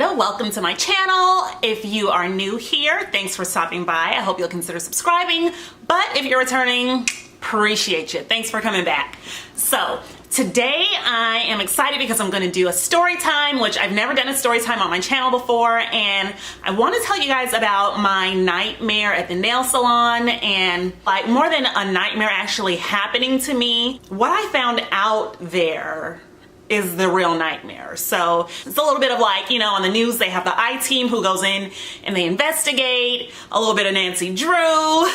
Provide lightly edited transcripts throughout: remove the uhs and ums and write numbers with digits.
Deanda. Welcome to my channel. If you are new here, thanks for stopping by. I hope you'll consider subscribing. But if you're returning, appreciate you. Thanks for coming back. So today I am excited because I'm going to do a story time, which I've never done a story time on my channel before, and I want to tell you guys about my nightmare at the nail salon, and like more than a nightmare actually happening to me, what I found out there is the real nightmare. So it's a little bit of like, you know, on the news they have the I-team who goes in and they investigate, a little bit of Nancy Drew,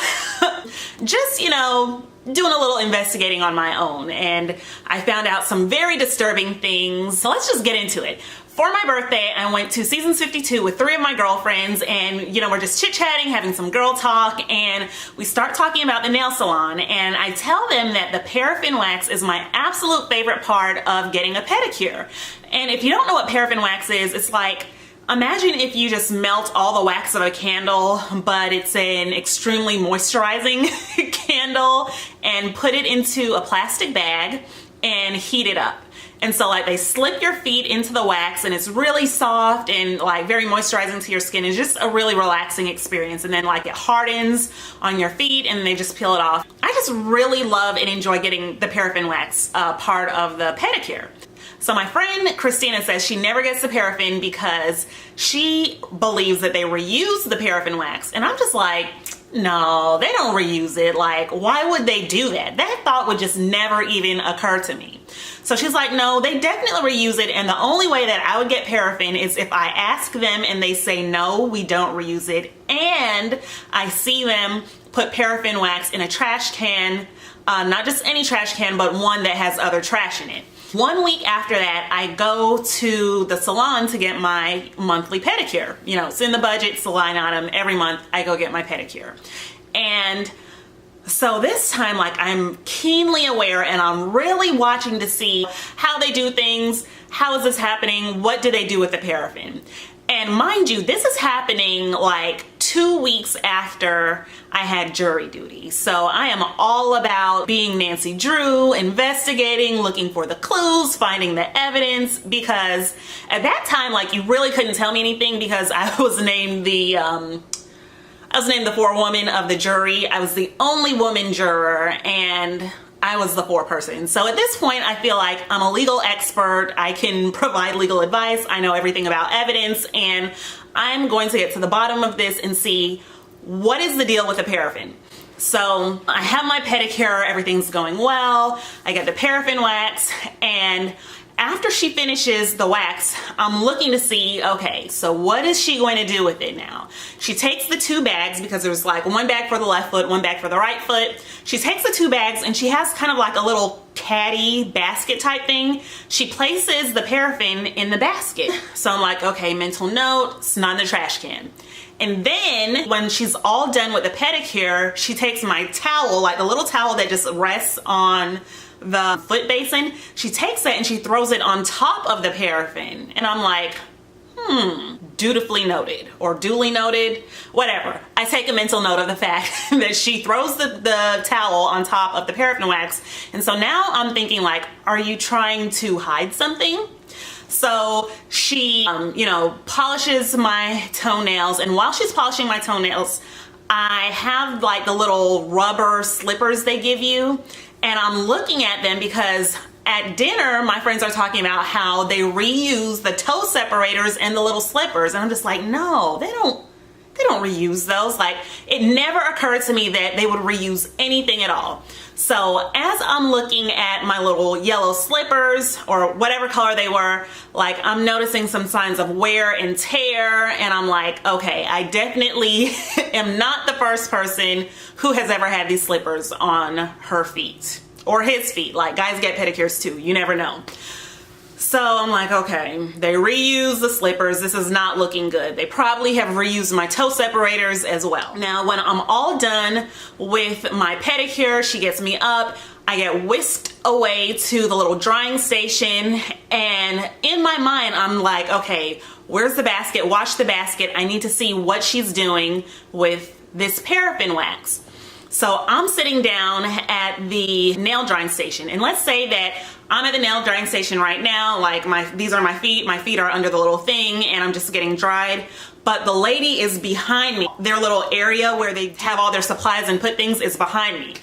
just, you know, doing a little investigating on my own, and I found out some very disturbing things. So let's just get into it. For my birthday, I went to Seasons 52 with 3 of my girlfriends, and you know, we're just chit-chatting, having some girl talk, and we start talking about the nail salon, and I tell them that the paraffin wax is my absolute favorite part of getting a pedicure. And if you don't know what paraffin wax is, it's like, imagine if you just melt all the wax of a candle, but it's an extremely moisturizing candle, and put it into a plastic bag and heat it up. And so like they slip your feet into the wax, and it's really soft and like very moisturizing to your skin. It's just a really relaxing experience. And then like it hardens on your feet and they just peel it off. I just really love and enjoy getting the paraffin wax part of the pedicure. So my friend Christina says she never gets the paraffin because she believes that they reuse the paraffin wax. And I'm just like, no, they don't reuse it. Like, why would they do that? That thought would just never even occur to me. So she's like, no, they definitely reuse it. And the only way that I would get paraffin is if I ask them and they say, no, we don't reuse it. And I see them put paraffin wax in a trash can, not just any trash can, but one that has other trash in it. 1 week after that, I go to the salon to get my monthly pedicure. You know, it's in the budget, it's a line item. Every month I go get my pedicure. And so this time, like, I'm keenly aware and I'm really watching to see how they do things. How is this happening? What do they do with the paraffin? And mind you, this is happening like 2 weeks after I had jury duty. So I am all about being Nancy Drew, investigating, looking for the clues, finding the evidence, because at that time, like, you really couldn't tell me anything because I was named the forewoman of the jury. I was the only woman juror, and I was the foreperson. So at this point, I feel like I'm a legal expert. I can provide legal advice. I know everything about evidence, and I'm going to get to the bottom of this and see what is the deal with the paraffin. So I have my pedicure, everything's going well. I get the paraffin wax, and after she finishes the wax, I'm looking to see, okay, so what is she going to do with it now? She takes the 2 bags, because there's like one bag for the left foot, one bag for the right foot. She takes the 2 bags and she has kind of like a little caddy basket type thing. She places the paraffin in the basket. So I'm like, okay, mental note, it's not in the trash can. And then when she's all done with the pedicure, she takes my towel, like the little towel that just rests on the foot basin, she takes it and she throws it on top of the paraffin. And I'm like, dutifully noted, or duly noted, whatever. I take a mental note of the fact that she throws the towel on top of the paraffin wax. And so now I'm thinking, like, are you trying to hide something? So she, you know, polishes my toenails, and while she's polishing my toenails, I have like the little rubber slippers they give you, and I'm looking at them because at dinner my friends are talking about how they reuse the toe separators and the little slippers, and I'm just like, no, they don't reuse those. Like, it never occurred to me that they would reuse anything at all. So as I'm looking at my little yellow slippers, or whatever color they were, like, I'm noticing some signs of wear and tear, and I'm like, okay, I definitely am not the first person who has ever had these slippers on her feet, or his feet. Like, guys get pedicures too, you never know. So I'm like, okay, they reuse the slippers. This is not looking good. They probably have reused my toe separators as well. Now, when I'm all done with my pedicure, she gets me up. I get whisked away to the little drying station, and in my mind, I'm like, okay, where's the basket? Wash the basket. I need to see what she's doing with this paraffin wax. So I'm sitting down at the nail drying station, and let's say that I'm at the nail drying station right now. Like these are my feet. My feet are under the little thing and I'm just getting dried. But the lady is behind me. Their little area where they have all their supplies and put things is behind me.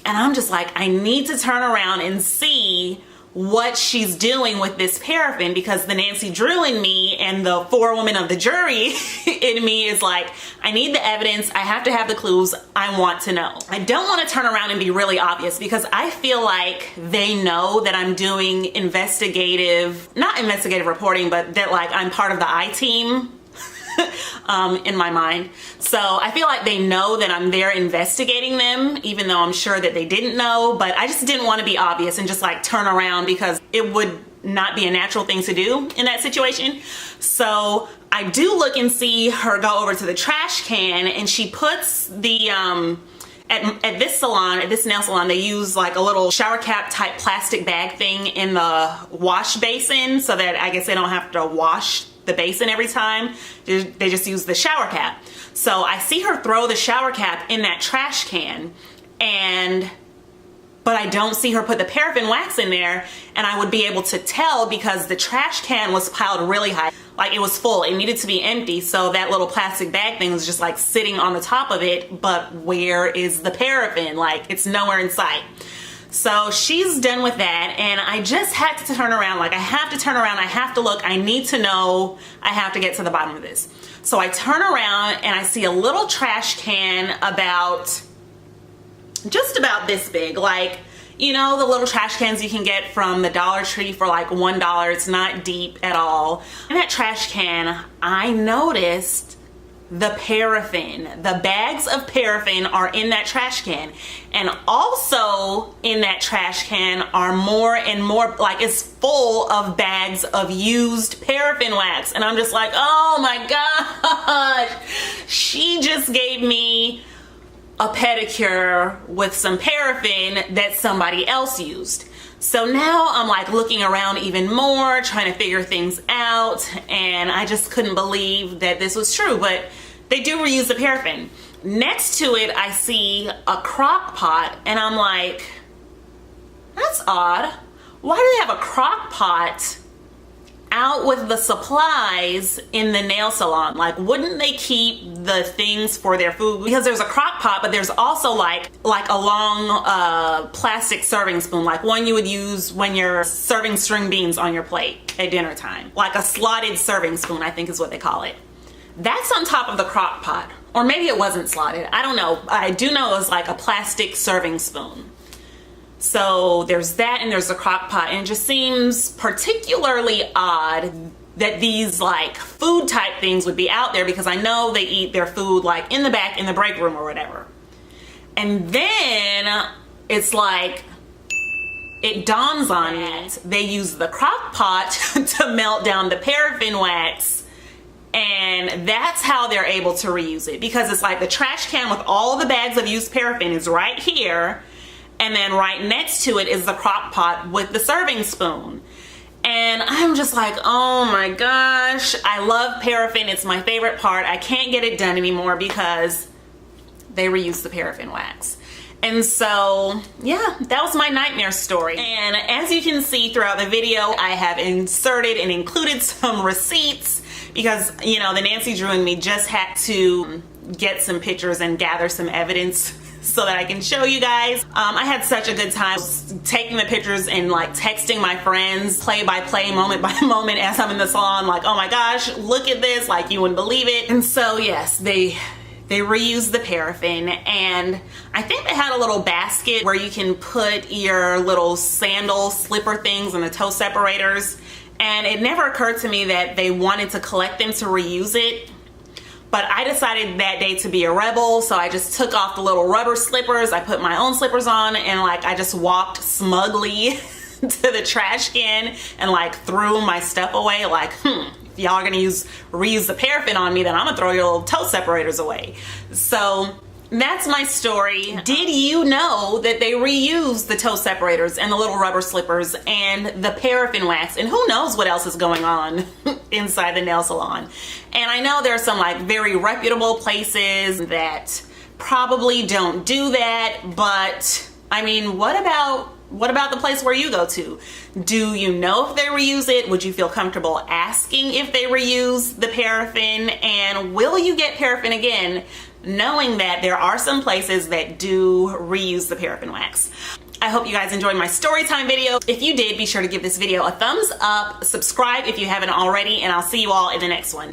And I'm just like, I need to turn around and see what she's doing with this paraffin, because the Nancy Drew in me and the forewoman of the jury in me is like, I need the evidence. I have to have the clues. I want to know. I don't want to turn around and be really obvious, because I feel like they know that I'm doing not investigative reporting, but that like I'm part of the I team. In my mind. So I feel like they know that I'm there investigating them, even though I'm sure that they didn't know, but I just didn't want to be obvious and just like turn around, because it would not be a natural thing to do in that situation. So I do look and see her go over to the trash can, and she puts the at this salon, at this nail salon, they use like a little shower cap type plastic bag thing in the wash basin, so that I guess they don't have to wash the basin every time. They just use the shower cap. So I see her throw the shower cap in that trash can, but I don't see her put the paraffin wax in there, and I would be able to tell because the trash can was piled really high. Like it was full. It needed to be empty, so that little plastic bag thing was just like sitting on the top of it, but where is the paraffin? Like it's nowhere in sight. So she's done with that, and I just had to turn around. Like I have to turn around, I have to look, I need to know, I have to get to the bottom of this. So I turn around and I see a little trash can just about this big. Like, you know, the little trash cans you can get from the Dollar Tree for like $1. It's not deep at all. In that trash can, I noticed the paraffin. The bags of paraffin are in that trash can, and also in that trash can are more and more, like it's full of bags of used paraffin wax. And I'm just like, oh my gosh, she just gave me a pedicure with some paraffin that somebody else used. So now I'm like looking around even more, trying to figure things out, and I just couldn't believe that this was true. But they do reuse the paraffin. Next to it, I see a crock pot, and I'm like, that's odd. Why do they have a crock pot out with the supplies in the nail salon? Like, wouldn't they keep the things for their food? Because there's a crock pot, but there's also like a long plastic serving spoon, like one you would use when you're serving string beans on your plate at dinner time. Like a slotted serving spoon, I think is what they call it. That's on top of the crock pot. Or maybe it wasn't slotted. I don't know. I do know it was like a plastic serving spoon. So there's that, and there's the crock pot. And it just seems particularly odd that these like food type things would be out there, because I know they eat their food like in the back in the break room or whatever. And then it's like, it dawns on me, they use the crock pot to melt down the paraffin wax. And that's how they're able to reuse it, because it's like the trash can with all the bags of used paraffin is right here, and then right next to it is the crock pot with the serving spoon. And I'm just like, oh my gosh, I love paraffin. It's my favorite part. I can't get it done anymore because they reuse the paraffin wax. And so, yeah, that was my nightmare story. And as you can see throughout the video, I have inserted and included some receipts, because, you know, the Nancy Drew and me just had to get some pictures and gather some evidence so that I can show you guys. I had such a good time taking the pictures and like texting my friends play by play, moment by moment as I'm in the salon, like, oh my gosh, look at this, like you wouldn't believe it. And so yes, they reused the paraffin, and I think they had a little basket where you can put your little sandal slipper things and the toe separators. And it never occurred to me that they wanted to collect them to reuse it. But I decided that day to be a rebel, so I just took off the little rubber slippers. I put my own slippers on, and like I just walked smugly to the trash can and like threw my stuff away. Like, if y'all are gonna reuse the paraffin on me, then I'm gonna throw your little toe separators away. So that's my story. Did you know that they reuse the toe separators and the little rubber slippers and the paraffin wax? And who knows what else is going on inside the nail salon. And I know there are some like very reputable places that probably don't do that, but I mean, what about What about the place where you go to? Do you know if they reuse it? Would you feel comfortable asking if they reuse the paraffin? And will you get paraffin again, knowing that there are some places that do reuse the paraffin wax? I hope you guys enjoyed my story time video. If you did, be sure to give this video a thumbs up, subscribe if you haven't already, and I'll see you all in the next one.